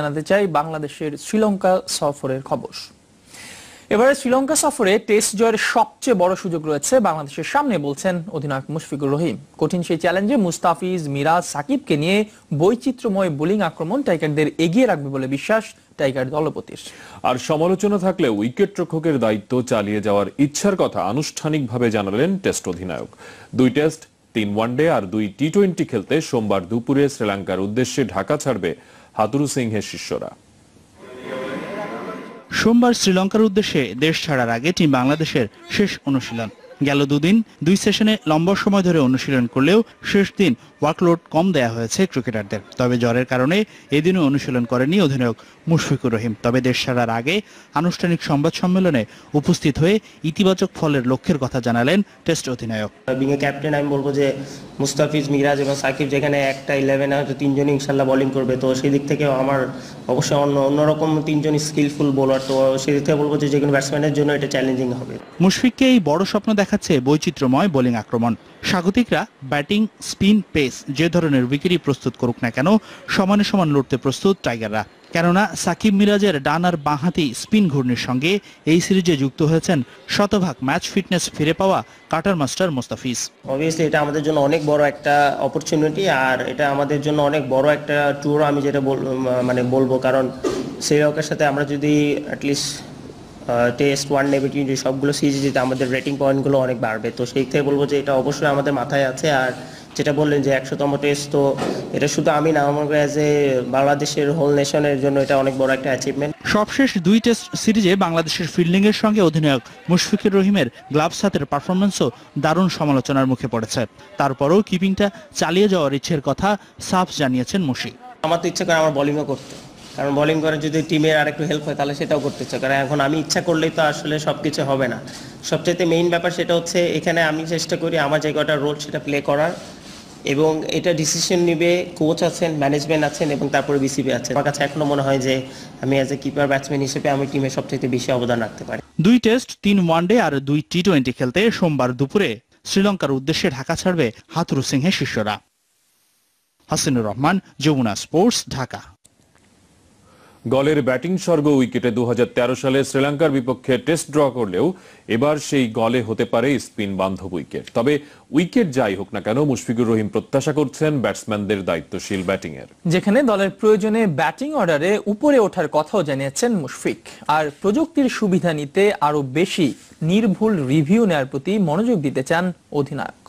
জানাতে চাই বাংলাদেশের শ্রীলঙ্কা সফরের খবর। এবারে শ্রীলঙ্কা সফরে টেস্ট জয়ের সবচেয়ে বড় সুযোগ রয়েছে বাংলাদেশের সামনে বলছেন অধিনায়ক মুশফিকুর রহিম। কঠিন সেই চ্যালেঞ্জে মুস্তাফিজ, মিরাজ, সাকিবকে নিয়ে বৈচিত্র্যময় বোলিং আক্রমণ টাইগারদের এগিয়ে রাখবে বলে বিশ্বাস টাইগার দলপতির। আর সমালোচনা থাকলে উইকেট রক্ষকের দায়িত্ব চালিয়ে যাওয়ার ইচ্ছার কথা আনুষ্ঠানিকভাবে জানালেন টেস্ট অধিনায়ক। 2 টেস্ট, 3 ওয়ানডে আর 2 টি-20 খেলতে সোমবার দুপুরে শ্রীলঙ্কার উদ্দেশ্যে ঢাকা ছাড়বে হাথুরু সিংহের শিষ্যরা। সোমবার শ্রীলঙ্কার উদ্দেশ্যে দেশ ছাড়ার আগে টিম বাংলাদেশের শেষ অনুশীলন। গেল দুদিন 2 সেশনে লম্বা সময় ধরে অনুশীলন করলেও শেষ দিন ওয়ার্কলোড কম দেয়া হয়েছে ক্রিকেটারদের। তবে জ্বরের কারণে এদিনও অনুশীলন করেনি অধিনায়ক মুশফিকুর রহিম। তবে দেশ ছাড়ার আগে আনুষ্ঠানিক সংবাদ সম্মেলনে উপস্থিত হয়ে ইতিবাচক ফলের লক্ষ্যের কথা জানালেন টেস্ট অধিনায়ক। বিং এ ক্যাপ্টেন আমি বলবো যে মুস্তাফিজ, মিরাজ এবং সাকিব যেখানে একটা 11 হয়তো 3 জনই ইনশাল্লাহ বোলিং করবে, তো সেই দিক থেকে আমার অবশ্যই অন্যরকম 3 জনই স্কিলফুল বোলার, তো সেই দিক থেকে বলবো যে কোনো ব্যাটসম্যানের জন্য এটা চ্যালেঞ্জিং হবে। মুশফিককে এই বড় স্বপ্ন দেখাচ্ছে বৈচিত্র্যময় বোলিং আক্রমণ। স্বাগতিকরা ব্যাটিং, স্পিন, পেস যে ধরনের উইকেটই প্রস্তুত করুক না কেন সমানে সমান লড়তে প্রস্তুত টাইগাররা। কেননা সাকিব, মিরাজের ডান আর বাঁহাতি স্পিন ঘূর্ণির সঙ্গে এই সিরিজে যুক্ত হয়েছেন শতভাগ ম্যাচ ফিটনেস ফিরে পাওয়া কাটার মাস্টার মুস্তাফিজ। অবভিয়াসলি এটা আমাদের জন্য অনেক বড় একটা অপরচুনিটি, আর এটা আমাদের জন্য অনেক বড় একটা ট্যুর আমি যেটা বলবো, কারণ শ্রীলঙ্কার সাথে আমরা যদি অ্যাটলিস্ট টেস্ট, ওয়ানডে, টি-20 সবগুলো সিরিজে যেতে আমাদের রেটিং পয়েন্টগুলো অনেক বাড়বে। তো সেই থেকে বলবো যে এটা অবশ্যই আমাদের মাথায় আছে। আর যেটা বললেন যে 100তম টেস্ট, তো এটা শুধু আমি না, আমার অ্যাজ এ বাংলাদেশের হোল নেশনের জন্য এটা অনেক বড় একটা অ্যাচিভমেন্ট। সবশেষ 2 টেস্ট সিরিজে বাংলাদেশের ফিল্ডিং এর সঙ্গে অধিনায়ক মুশফিকুর রহিমের গ্লাভস হাতের পারফরম্যান্সও দারুণ সমালোচনার মুখে পড়েছে। তারপরও কিপিংটা চালিয়ে যাওয়ার ইচ্ছের কথা সাফ জানিয়েছেন মুশি। আমার তো ইচ্ছা করে আমার বোলিংও করতে, কারণ বোলিং করে যদি টিমের আর একটু হেল্প হয় তাহলে সেটাও করতে ইচ্ছা করে। এখন আমি ইচ্ছা করলেই তো আসলে সবকিছু হবে না। সবচেয়ে মেইন ব্যাপার সেটা হচ্ছে এখানে আমি চেষ্টা করি আমার যে কটা রোল সেটা প্লে করার, এবং এটা ডিসিশন নিবে কোচ আছেন, ম্যানেজমেন্ট আছেন এবং তারপরে বিসিবি আছে। আমার কাছে এখনো মনে হয় যে আমি অ্যাজ এ কিপার ব্যাটসম্যান হিসেবে আমি টিমের সবচেয়ে বেশি অবদান রাখতে পারি। 2 টেস্ট, 3 ওয়ানডে আর 2 টি-20 খেলতে সোমবার দুপুরে শ্রীলঙ্কার উদ্দেশ্যে ঢাকা ছাড়বে হাথুরু সিংহের শিষ্যরা। হাসিনুর রহমান, যমুনা স্পোর্টস, ঢাকা। গলের ব্যাটিং স্বর্গ উইকেটে 2013 সালে শ্রীলঙ্কার বিপক্ষে টেস্ট ড্র করলেও এবার সেই গলে হতে পারে স্পিন বান্ধব উইকেট। তবে উইকেট যাই হোক না কেন মুশফিকুর রহিম প্রত্যাশা করছেন ব্যাটসম্যানদের দায়িত্বশীল ব্যাটিং এর। যেখানে দলের প্রয়োজনে ব্যাটিং অর্ডারে উপরে ওঠার কথাও জানিয়েছেন মুশফিক। আর প্রযুক্তির সুবিধা নিতে আরো বেশি নির্ভুল রিভিউ নেয়ার প্রতি মনোযোগ দিতে চান অধিনায়ক।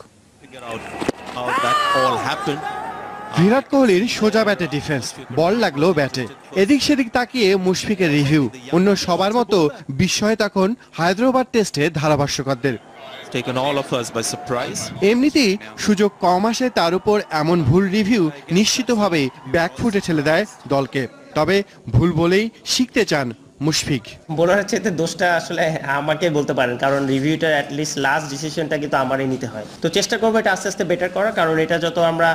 বিরাট কোহলির সোজা ব্যাটে ডিফেন্স, বল লাগলো ব্যাটে, এদিক সেদিক তাকিয়ে মুশফিকের রিভিউ। অন্য সবার মতো বিস্ময় তখন হায়দ্রাবাদ টেস্টে ধারাভাষ্যকারদের। এমনিতেই সুযোগ কম আসে, তার উপর এমন ভুল রিভিউ নিশ্চিতভাবেই ব্যাকফুটে ঠেলে দেয় দলকে। তবে ভুল বলেই শিখতে চান মুশফিক। বোলারের চাইতে দোষটা আসলে আমাকে বলতে পারেন, কারণ রিভিউটা অ্যাটলিস্ট লাস্ট ডিসিশনটা কিন্তু আমারই নিতে হয়। তো চেষ্টা করবো এটা আস্তে আস্তে বেটার করা, কারণ এটা যত আমরা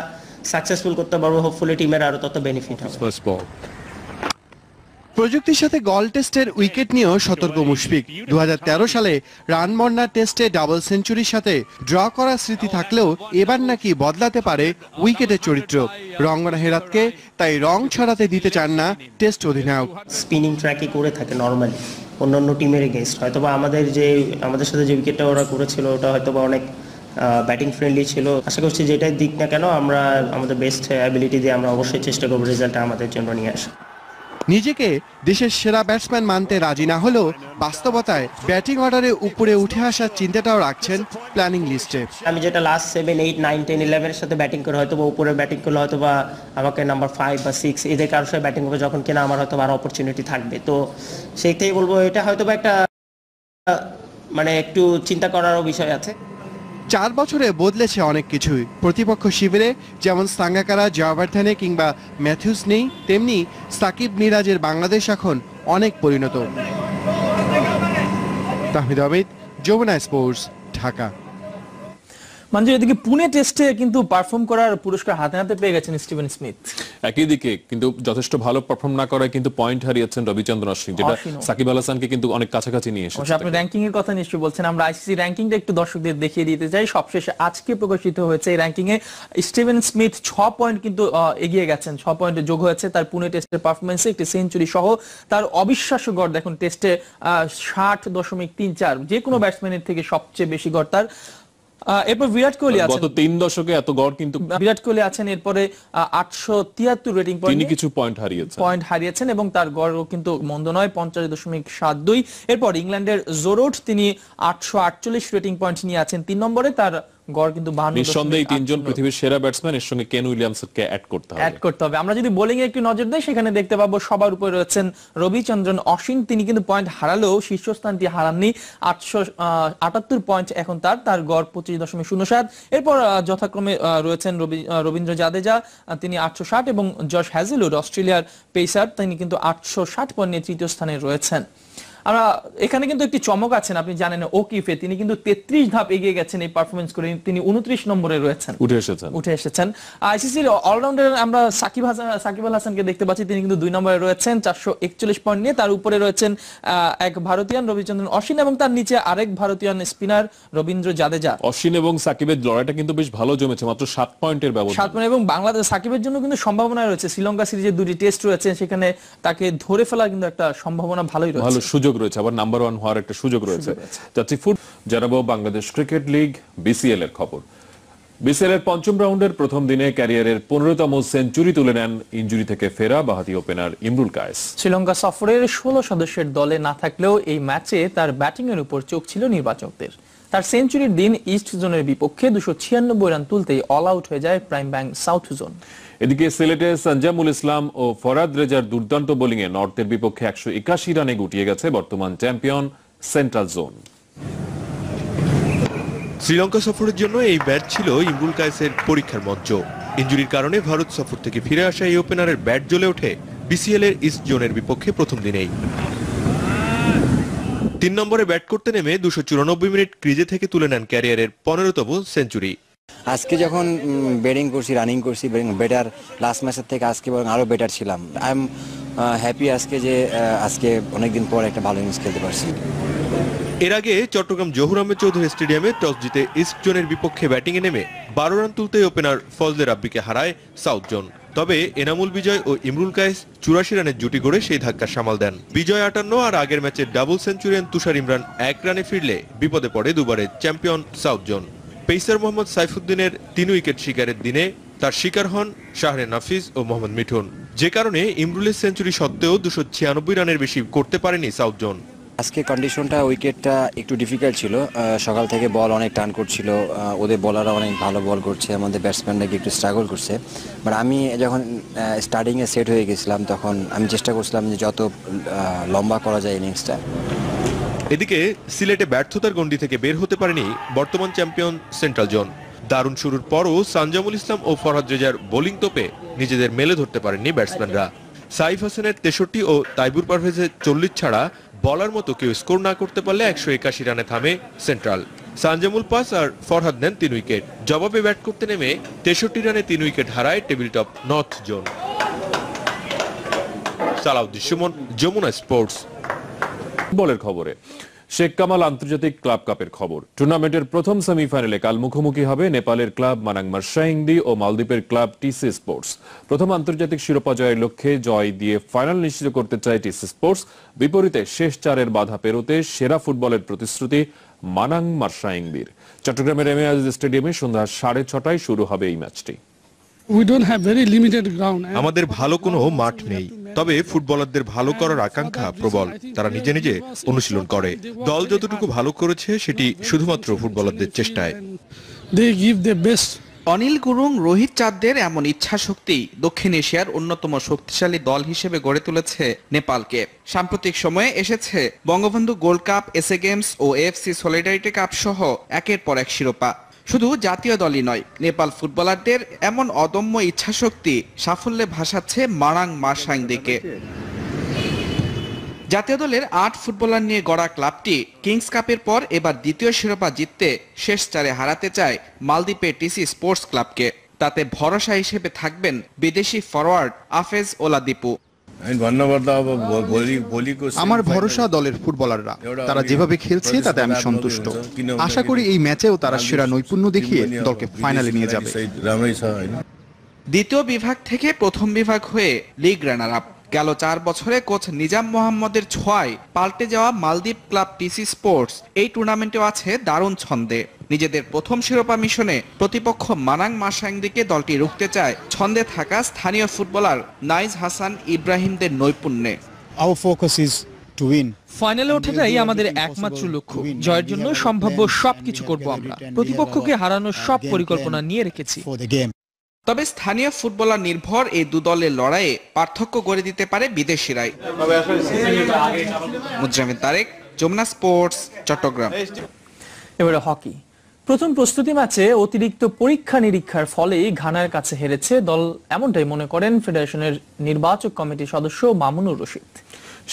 সাকসেসফুল করতে পারবো হোপফুলি টিমের আরো তত বেনিফিট হবে। প্রযুক্তির সাথে গল টেস্টের উইকেট নিয়েও সতর্ক মুশফিক। 2013 সালে রানমন্না টেস্টে ডাবল সেঞ্চুরির সাথে ড্র করা স্মৃতি থাকলেও এবার নাকি বদলাতে পারে উইকেটের চরিত্র। রঙ্গনা হেরাতকে তাই রং ছড়াতে দিতে চান না টেস্ট অধিনায়ক। স্পিনিং ট্র্যাকই করে থাকে নর্মালি অন্যান্য টিমের এগেইনস্ট, হয়তোবা আমাদের সাথে যে উইকেটটা ওরা করেছিল ওটা হয়তোবা অনেক ব্যাটিং ফ্রেন্ডলি ছিল। আশা করছি যেটাই দিক না কেন আমরা আমাদের বেস্ট অ্যাবিলিটি দিয়ে আমরা অবশ্যই চেষ্টা করবো রেজাল্টটা আমাদের জন্য নিয়ে আসা। নিজেকে দেশের সেরা ব্যাটসম্যান মানতে রাজি না হলেও বাস্তবতায় ব্যাটিং অর্ডারে উপরে উঠে আসার চিন্তাটাও রাখছেন প্ল্যানিং লিস্টে। আমি যেটা লাস্ট 7, 8, 9, 10, 11 এর সাথে ব্যাটিং করে হয়তো উপরে ব্যাটিং করলে হয়তো বা আমাকে নাম্বার 5 বা 6 এদের কারোর সাথে ব্যাটিং করবে যখন কিনা আমার হয়তো আর অপরচুনিটি থাকবে। তো সেই থেকেই বলবো এটা হয়তো বা একটা একটু চিন্তা করারও বিষয় আছে। 4 বছরে বদলেছে অনেক কিছুই। প্রতিপক্ষ শিবিরে যেমন সাঙ্গাকারা, জয়াবর্ধনে কিংবা ম্যাথিউস নেই, তেমনি সাকিব, মিরাজের বাংলাদেশ এখন অনেক পরিণত। তাহমিদ আহমেদ, যমুনা স্পোর্টস, ঢাকা। মানে এদিকে পুনে টেস্টে কিন্তু পারফর্ম করার পুরস্কার হাতে হাতে পেয়ে গেছেন স্টিভেন স্মিথ। একই দিকে কিন্তু যথেষ্ট ভালো পারফর্ম না করায় কিন্তু পয়েন্ট হারিয়েছেন রবিচন্দ্রন অশ্বিন, যেটা সাকিব আল হাসানকে কিন্তু অনেক কাছাকাছি নিয়ে এসেছে। আপনি র্যাঙ্কিং এর কথা নিশ্চয়ই বলছেন, আমরা আইসিসি র্যাঙ্কিংটা একটু দর্শকদের দেখিয়ে দিতে চাই। সবশেষে আজকে প্রকাশিত হয়েছে এই র্যাঙ্কিং এ স্টিভেন স্মিথ 6 পয়েন্ট কিন্তু এগিয়ে গেছেন, 6 পয়েন্ট যোগ হয়েছে তার পুনে টেস্টের পারফরম্যান্সে, একটি সেঞ্চুরি সহ তার অবিশ্বাস্য গড় দেখুন টেস্টে 60.34, যে কোনো ব্যাটসম্যানের থেকে সবচেয়ে বেশি গড় তার। এরপর বিরাট কোহলি আছেন, গত 3 দশকে এত গড় কিন্তু বিরাট কোহলি আছেন এরপরে 873 রেটিং পয়েন্ট, তিনি কিছু পয়েন্ট হারিয়েছেন এবং তার গড়ও কিন্তু মন্দ নয় 50.72। এরপর ইংল্যান্ডের জোরোট তিনি 848 রেটিং পয়েন্ট নিয়ে আছেন 3 নম্বরে, তার গড় কিন্তু 52। নিঃসন্দেহে তিনজন পৃথিবীর সেরা ব্যাটসম্যান, এর সঙ্গে কেন উইলিয়ামসকে অ্যাড করতে হবে। আমরা যদি বোলিং এ একটু নজর দেই সেখানে দেখতে পাবো সবার উপরে রয়েছেন রবিচন্দ্রন অশ্বিন, তিনি কিন্তু পয়েন্ট হারালেও শীর্ষস্থানটি হারাননি, 878 পয়েন্ট এখন তার গড় 25.07। এরপর যথাক্রমে রয়েছেন রবীন্দ্র জাদেজা, তিনি 860 এবং জশ হ্যাজেলউড অস্ট্রেলিয়ার পেসার, তিনি কিন্তু 860 পয়েন্ট নিয়ে তৃতীয় স্থানে রয়েছেন। আমরা এখানে কিন্তু একটি চমক আছেন, আপনি জানেন ওকিফে তিনি কিন্তু 33 ধাপ এগিয়ে গেছেন এই পারফরম্যান্স করে, তিনি 29 নম্বরে রয়েছেন, উঠে এসেছেন। আইসিসির অলরাউন্ডার আমরা সাকিব আল হাসানকে দেখতে পাচ্ছি, তিনি কিন্তু 2 নম্বরে রয়েছেন 441 পয়েন্ট নিয়ে, তার উপরে রয়েছেন এক ভারতীয়ান রবিচন্দ্রন অশ্বিন এবং তার নিচে আরেক ভারতীয়ান স্পিনার রবীন্দ্র জাদেজা। অশ্বিন এবং সাকিবের লড়াইটা কিন্তু বেশ ভালো জমেছে, মাত্র 7 পয়েন্টের ব্যবধান, 7 পয়েন্ট, এবং বাংলাদেশ সাকিবের জন্য কিন্তু সম্ভাবনা রয়েছে, শ্রীলঙ্কা সিরিজের 2টি টেস্ট রয়েছে, সেখানে তাকে ধরে ফেলার কিন্তু একটা সম্ভাবনা ভালোই রয়েছে, ভালো সুযোগ রয়েছে, আবার নাম্বার 1 হওয়ার একটা সুযোগ রয়েছে। যাচ্ছি জানাবো বাংলাদেশ ক্রিকেট লিগ বিসিএল এর খবর। বিসিএল এর 5ম রাউন্ডের প্রথম দিনে ক্যারিয়ারের 15তম সেঞ্চুরি তুলে নেন ইনজুরি থেকে ফেরা বাঁহাতি ওপেনার ইমরুল কায়েস। শ্রীলঙ্কা সফরের 16 সদস্যের দলে না থাকলেও এই ম্যাচে তার ব্যাটিং এর উপর চোখ ছিল নির্বাচকদের। তার সেঞ্চুরির দিন ইস্ট জোনের বিপক্ষে 296 রান তুলতেই অল আউট হয়ে যায় প্রাইম ব্যাংক সাউথ জোন। এদিকে সিলেটে সঞ্জামুল ইসলাম ও ফরাদ রেজার দুর্দান্ত বোলিং এ নর্থের বিপক্ষে 181 রানে গুটিয়ে গেছে বর্তমান চ্যাম্পিয়ন সেন্ট্রাল জোন। শ্রীলঙ্কা সফরের জন্য এই ব্যাট ছিল ইমরুল কায়েসের পরীক্ষার মঞ্চ। ইনজুরির কারণে ভারত সফর থেকে ফিরে আসা এই ওপেনারের ব্যাট জ্বলে ওঠে বিসিএল এর ইস্ট জোনের বিপক্ষে প্রথম দিনেই। 3 নম্বরে ব্যাট করতে নেমে 294 মিনিট ক্রিজে থেকে তুলে নেন ক্যারিয়ারের 15তম সেঞ্চুরি। আজকে যখন ব্যাটিং করছি, রানিং করছি, বেটার লাস্ট ম্যাচের থেকে আজকে বরং আরো বেটার ছিলাম। আই এম হ্যাপি আজকে অনেকদিন পর একটা ভালো ইনিংস খেলতে পারছি। এর আগে চট্টগ্রাম জহুর আহমেদ চৌধুরী স্টেডিয়ামে টস জিতে ইস্ট জোনের বিপক্ষে ব্যাটিংয়ে নেমে 12 রান তুলতেই ওপেনার ফজলে রাব্বিকে হারায় সাউথ জোন। তবে এনামুল বিজয় ও ইমরুল কায়েস 84 রানের জুটি গড়ে সেই ধাক্কা সামাল দেন। বিজয় 58 আর আগের ম্যাচে ডাবল সেঞ্চুরিয়ান তুষার ইমরান 1 রানে ফিরলে বিপদে পড়ে দুবারের champion south zone. Pacer Mohammad সাইফুদ্দিনের 3 উইকেট শিকারের দিনে তার শিকার হন শাহরে নাফিজ ও মোহাম্মদ মিঠুন, যে কারণে ইমরুলের সেঞ্চুরি সত্ত্বেও 296 রানের বেশি করতে পারেনি সাউথ জোন। আজকে কন্ডিশনটা উইকেটটা একটু ডিফিকাল্ট ছিল, সকাল থেকে বল অনেক টার্ন করছিল, ওদের বলাররা অনেক ভালো বল করছে, আমাদের ব্যাটসম্যানরা একটু স্ট্রাগল করছে। বাট আমি যখন স্টার্টিংয়ে সেট হয়ে গেছিলাম তখন আমি চেষ্টা করছিলাম যে যত লম্বা করা যায় ইনিংসটা। এদিকে সিলেটে ব্যর্থতার গণ্ডি থেকে বের হতে পারেনি বর্তমান চ্যাম্পিয়ন সেন্ট্রাল জোন। দারুণ শুরুর পরও সঞ্জামুল ইসলাম ও ফরহাদ রেজার বোলিং তোপে নিজেদের মেলে ধরতে পারেননি ব্যাটসম্যানরা। সাইফ হাসানের 63 ও তাইবুর পারভেজের 40 ছাড়া বলার মতো কেউ স্কোর না করতে পারলে 181 রানে থামে সেন্ট্রাল। সঞ্জামুল পাস আর ফরহাদ নেন 3 উইকেট। জবাবে ব্যাট করতে নেমে 63 রানে 3 উইকেট হারায় table top north zone. Salahuddin Sumon, Jamuna sports. ফুটবলের খবরে শেখ কামাল আন্তর্জাতিক ক্লাব কাপের খবর। টুর্নামেন্টের প্রথম সেমিফাইনালে কাল মুখোমুখি হবে নেপালের ক্লাব মানাং মার্শাইংদি ও মালদ্বীপের ক্লাব টিসি স্পোর্টস। প্রথম আন্তর্জাতিক শিরোপা জয়ের লক্ষ্যে জয় দিয়ে ফাইনাল নিশ্চিত করতে চায় টিসি স্পোর্টস। বিপরীতে শেষ 4-এর বাধা পেরোতে সেরা ফুটবলের প্রতিশ্রুতি মানাং মার্শাইংদির। চট্টগ্রামের এমএ আজিজ স্টেডিয়ামে সন্ধ্যা 6:30টায় শুরু হবে এই ম্যাচটি। আমাদের ভালো কোনো মাঠ নেই, তবে ফুটবলারদের ভালো করার আকাঙ্ক্ষা প্রবল। তারা নিজে নিজে অনুশীলন করে। দল যতটুকু ভালো করেছে সেটি শুধুমাত্র ফুটবলারদের চেষ্টায়। অনিল গুরুং, রোহিত চাঁদদের এমন ইচ্ছা শক্তি দক্ষিণ এশিয়ার অন্যতম শক্তিশালী দল হিসেবে গড়ে তুলেছে নেপালকে। সাম্প্রতিক সময়ে এসেছে Bangabandhu gold cup, SA games ও এএফসি সলিডারিটি কাপ সহ একের পর এক শিরোপা। শুধু জাতীয় দলই নয়, নেপাল ফুটবলারদের এমন অদম্য ইচ্ছাশক্তি সাফল্যে ভাসাচ্ছে মারাং মার্শাইংদিকে। জাতীয় দলের ৮ ফুটবলার নিয়ে গড়া ক্লাবটি কিংস কাপের পর এবার দ্বিতীয় শিরোপা জিততে শেষ 4-এ হারাতে চায় মালদ্বীপের টিসি স্পোর্টস ক্লাবকে। তাতে ভরসা হিসেবে থাকবেন বিদেশি ফরওয়ার্ড আফেজ ওলাদিপু। আমার ভরসা দলের ফুটবলাররা, তারা যেভাবে খেলছে তাতে আমি সন্তুষ্ট। আশা করি এই ম্যাচেও তারা সেরা নৈপুণ্য দেখিয়ে দলকে ফাইনালে নিয়ে যাবে। দ্বিতীয় বিভাগ থেকে প্রথম বিভাগ হয়ে লিগ রানার আপ। গেল 4 বছরে কোচ নিজাম মোহাম্মদের ছোঁয়ায় পাল্টে যাওয়া মালদ্বীপ ক্লাব টিসি স্পোর্টস এই টুর্নামেন্টেও আছে দারুণ ছন্দে। নিজেদের প্রথম শিরোপা মিশনে প্রতিপক্ষ মানাং মাসাংদিকে দলটি রুখতে চায় ছন্দে থাকা স্থানীয় ফুটবলার নাইজ হাসান ইব্রাহিমদের নৈপুণ্যে। ফাইনালে ওঠাটাই আমাদের একমাত্র লক্ষ্য। জয়ের জন্য সম্ভাব্য সবকিছু করব আমরা। প্রতিপক্ষকে হারানোর সব পরিকল্পনা নিয়ে রেখেছি। তবে স্থানীয় ফুটবলার নির্ভর এই দু দলের লড়াইয়ে পার্থক্য গড়ে দিতে পারে বিদেশিরাই। মুজরামিন তারেক, যমুনা স্পোর্টস, চট্টগ্রাম। এবারে হকি। প্রথম প্রস্তুতি ম্যাচে অতিরিক্ত পরীক্ষা নিরীক্ষার ফলেই ঘানার কাছে হেরেছে দল, এমনটাই মনে করেন ফেডারেশনের নির্বাচক কমিটির সদস্য মামুনুর রশিদ।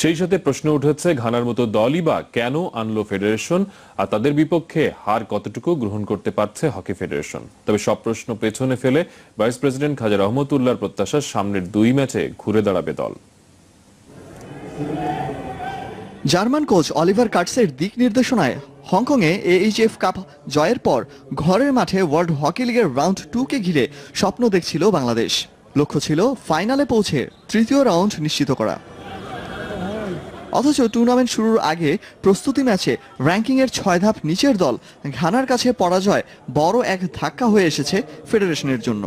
সেই সাথে প্রশ্ন উঠেছে ঘানার মতো দলই বা কেন আনলো ফেডারেশন, আর তাদের বিপক্ষে হার কতটুকু গ্রহণ করতে পারছে হকি ফেডারেশন। তবে সব প্রশ্ন পেছনে ফেলে ভাইস প্রেসিডেন্ট খাজা রহমতুল্লাহর প্রত্যাশা সামনের 2 ম্যাচে ঘুরে দাঁড়াবে দল। জার্মান কোচ অলিভার কার্টসের দিক নির্দেশনায় হংকংয়ে AHF কাপ জয়ের পর ঘরের মাঠে ওয়ার্ল্ড হকি লিগের রাউন্ড 2-কে ঘিরে স্বপ্ন দেখছিল বাংলাদেশ। লক্ষ্য ছিল ফাইনালে পৌঁছে 3য় রাউন্ড নিশ্চিত করা। অথচ টুর্নামেন্ট শুরুর আগে প্রস্তুতি ম্যাচে র্যাঙ্কিংয়ের 6 ধাপ নিচের দল ঘানার কাছে পরাজয় বড় এক ধাক্কা হয়ে এসেছে ফেডারেশনের জন্য।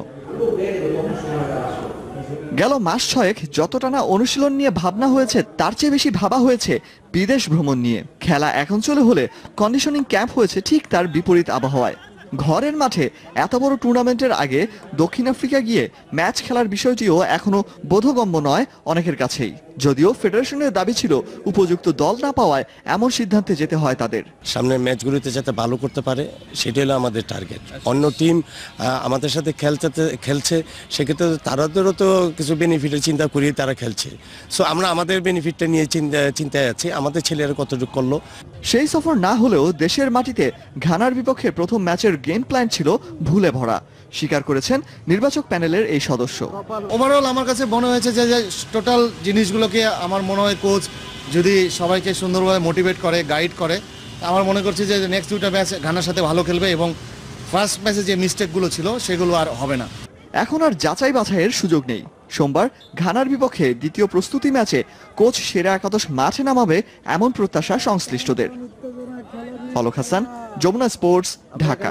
গেল মাস 6 যতটা না অনুশীলন নিয়ে ভাবনা হয়েছে তার চেয়ে বেশি ভাবা হয়েছে বিদেশ ভ্রমণ নিয়ে। খেলা এক অঞ্চলে হলে কন্ডিশনিং ক্যাম্প হয়েছে ঠিক তার বিপরীত আবহাওয়ায়। ঘরের মাঠে এত বড় টুর্নামেন্টের আগে দক্ষিণ আফ্রিকা গিয়ে ম্যাচ খেলার বিষয়টিও এখনো বোধগম্য নয় অনেকের কাছেই। যদিও ফেডারেশনের দাবি ছিল উপযুক্ত দল না পাওয়ায় এমন সিদ্ধান্তে যেতে হয় তাদের। সামনের ম্যাচগুলিতে যাতে ভালো করতে পারে সেটাই হলো আমাদের টার্গেট। অন্য টিম আমাদের সাথে খেলছে, সেক্ষেত্রে তাদেরও তো কিছু বেনিফিটের চিন্তা করিয়ে তারা খেলছে। সো আমরা আমাদের বেনিফিটটা নিয়ে চিন্তায় আছি, আমাদের ছেলেরা কতটুকু করলো। সেই সফর না হলেও দেশের মাটিতে ঘানার বিপক্ষে প্রথম ম্যাচের গেম প্ল্যান ছিল ভুলে ভরা, স্বীকার করেছেন নির্বাচক প্যানেলের এই সদস্য। ওভারঅল আমার কাছে মনে হয়েছে যে টোটাল জিনিসগুলোকে আমার মনে হয় কোচ যদি সবাইকে সুন্দরভাবে মোটিভেট করে, গাইড করে, আমার মনে করছি যে নেক্সট 2টা ম্যাচ ঘানার সাথে ভালো খেলবে এবং ফার্স্ট ম্যাচে যে মিস্টেকগুলো ছিল সেগুলো আর হবে না। এখন আর যাচাই বাছাইয়ের সুযোগ নেই। সোমবার ঘানার বিপক্ষে দ্বিতীয় প্রস্তুতি ম্যাচে কোচ সেরা একাদশ মাঠে নামাবে এমন প্রত্যাশা সংশ্লিষ্টদের। ফলক হাসান, যমুনা স্পোর্টস, ঢাকা।